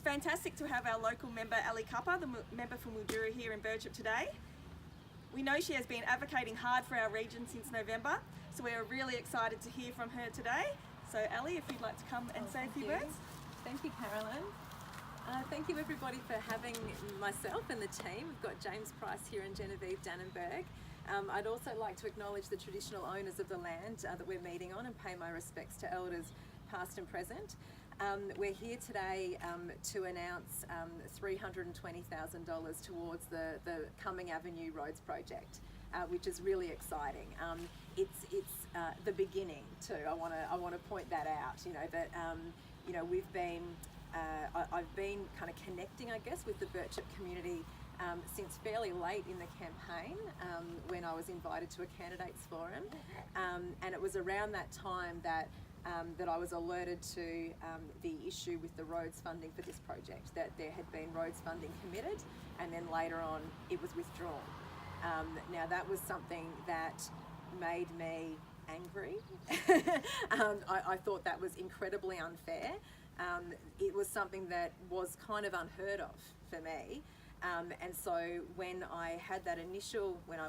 It's fantastic to have our local member Ali Kappa, the member for Mildura here in Birchip today. We know she has been advocating hard for our region since November, so we're really excited to hear from her today. So Ali, if you'd like to come and say a few words. Thank you, Carolyn. Thank you everybody for having myself and the team. We've got James Price here and Genevieve Dannenberg. I'd also like to acknowledge the traditional owners of the land that we're meeting on and pay my respects to elders past and present. We're here today to announce $320,000 towards the Coming Avenue Roads project, which is really exciting. It's the beginning too. I want to point that out. We've been I've been kind of connecting, I guess, with the Birchip community since fairly late in the campaign when I was invited to a candidates forum, and it was around that time that I was alerted to the issue with the roads funding for this project, that there had been roads funding committed and then later on it was withdrawn. Now that was something that made me angry. I thought that was incredibly unfair. It was something that was kind of unheard of for me. And so when I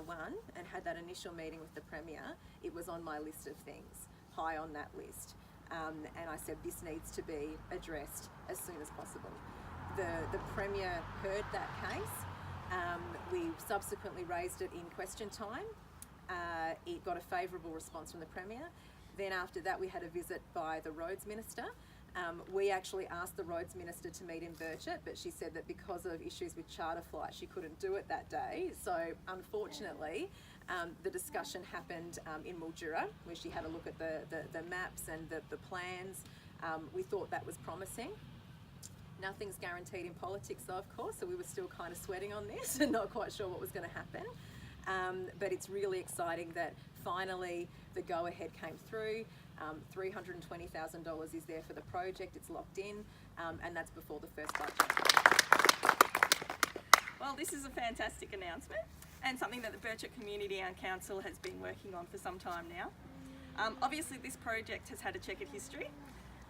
won and had that initial meeting with the Premier, it was on my list of things, high on that list. And I said, this needs to be addressed as soon as possible. The Premier heard that case. We subsequently raised it in question time. It got a favourable response from the Premier. Then after that, we had a visit by the Roads Minister. We actually asked the Roads Minister to meet in Birchip, but she said that because of issues with charter flights, she couldn't do it that day. So unfortunately, the discussion happened in Mildura, where she had a look at the maps and the plans. We thought that was promising. Nothing's guaranteed in politics though, of course, so we were still kind of sweating on this and not quite sure what was going to happen. But it's really exciting that finally the go-ahead came through. $320,000 is there for the project, it's locked in, and that's before the first budget. Well, this is a fantastic announcement and something that the Birchip Community and Council has been working on for some time now. Obviously this project has had a checkered history,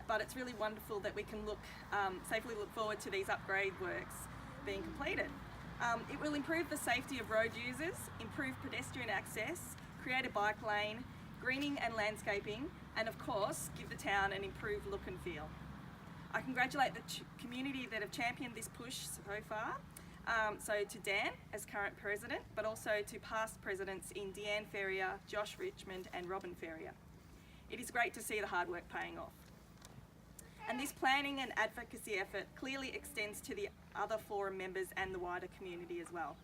but it's really wonderful that we can safely look forward to these upgrade works being completed. It will improve the safety of road users, improve pedestrian access, create a bike lane, greening and landscaping, and of course give the town an improved look and feel. I congratulate the community that have championed this push so far. So to Dan as current president, but also to past presidents in Deanne Ferrier, Josh Richmond and Robin Ferrier. It is great to see the hard work paying off. And this planning and advocacy effort clearly extends to the other forum members and the wider community as well.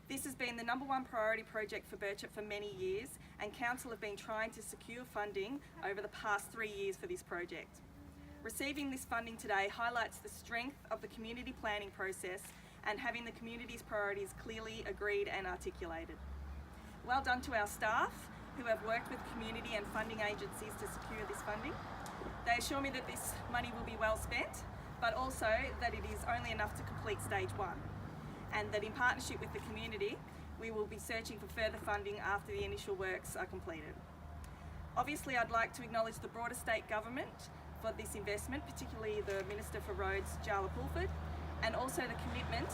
This has been the #1 priority project for Birchip for many years, and Council have been trying to secure funding over the past 3 years for this project. Receiving this funding today highlights the strength of the community planning process and having the community's priorities clearly agreed and articulated. Well done to our staff who have worked with community and funding agencies to secure this funding. They assure me that this money will be well spent, but also that it is only enough to complete stage 1. And that in partnership with the community, we will be searching for further funding after the initial works are completed. Obviously, I'd like to acknowledge the broader state government for this investment, particularly the Minister for Roads, Jarla Pulford, and also the commitment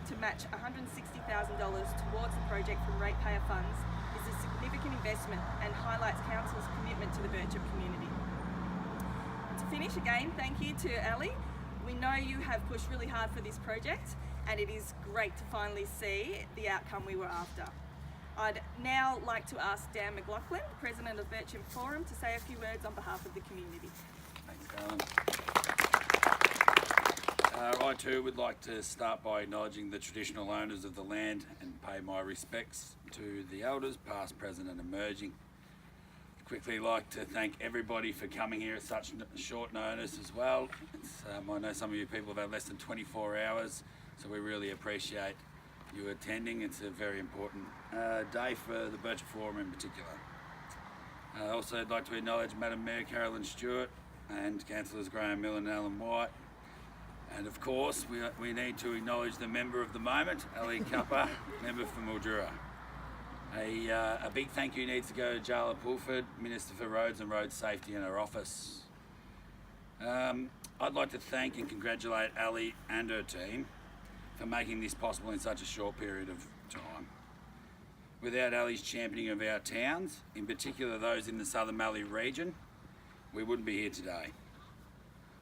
to match $160,000 towards the project from ratepayer funds is a significant investment and highlights Council's commitment to the Birchip community. To finish, again, thank you to Ali. We know you have pushed really hard for this project, and it is great to finally see the outcome we were after. I'd now like to ask Dan McLaughlin, President of Birchip Forum, to say a few words on behalf of the community. Thanks, Carolyn. I too would like to start by acknowledging the traditional owners of the land and pay my respects to the elders, past, present and emerging. I'd quickly like to thank everybody for coming here at such short notice as well. I know some of you people have had less than 24 hours, so we really appreciate you attending. It's a very important day for the Birchip Forum in particular. Also, I'd like to acknowledge Madam Mayor Carolyn Stewart and Councillors Graham Millen and Alan White. And of course, we need to acknowledge the member of the moment, Ali Kappa, member for Mildura. A big thank you needs to go to Jarla Pulford, Minister for Roads and Road Safety in her office. I'd like to thank and congratulate Ali and her team for making this possible in such a short period of time. Without Ali's championing of our towns, in particular those in the Southern Mallee region, we wouldn't be here today.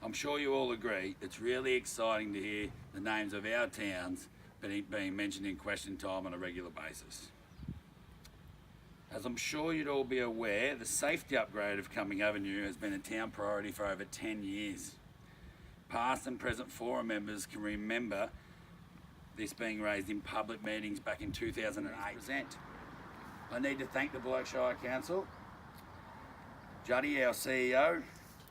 I'm sure you all agree it's really exciting to hear the names of our towns being mentioned in question time on a regular basis. As I'm sure you'd all be aware, the safety upgrade of Cumming Avenue has been a town priority for over 10 years. Past and present forum members can remember this being raised in public meetings back in 2008. I need to thank the Berkshire Council, Juddy, our CEO,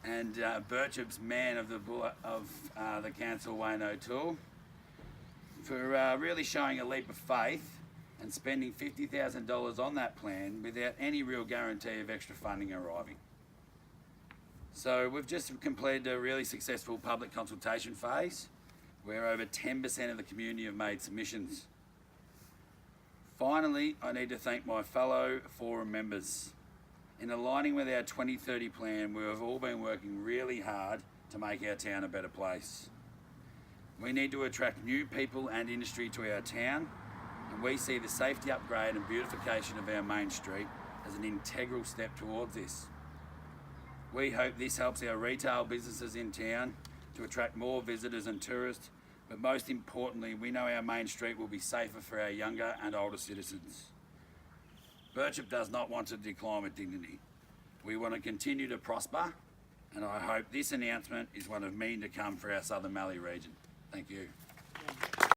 and Birchip's man of the council, Wayne O'Toole, for really showing a leap of faith and spending $50,000 on that plan without any real guarantee of extra funding arriving. So we've just completed a really successful public consultation phase where over 10% of the community have made submissions. Finally, I need to thank my fellow forum members. In aligning with our 2030 plan, we have all been working really hard to make our town a better place. We need to attract new people and industry to our town, and we see the safety upgrade and beautification of our main street as an integral step towards this. We hope this helps our retail businesses in town to attract more visitors and tourists, but most importantly, we know our main street will be safer for our younger and older citizens. Birchip does not want to decline with dignity. We want to continue to prosper, and I hope this announcement is one of many to come for our Southern Mallee region. Thank you.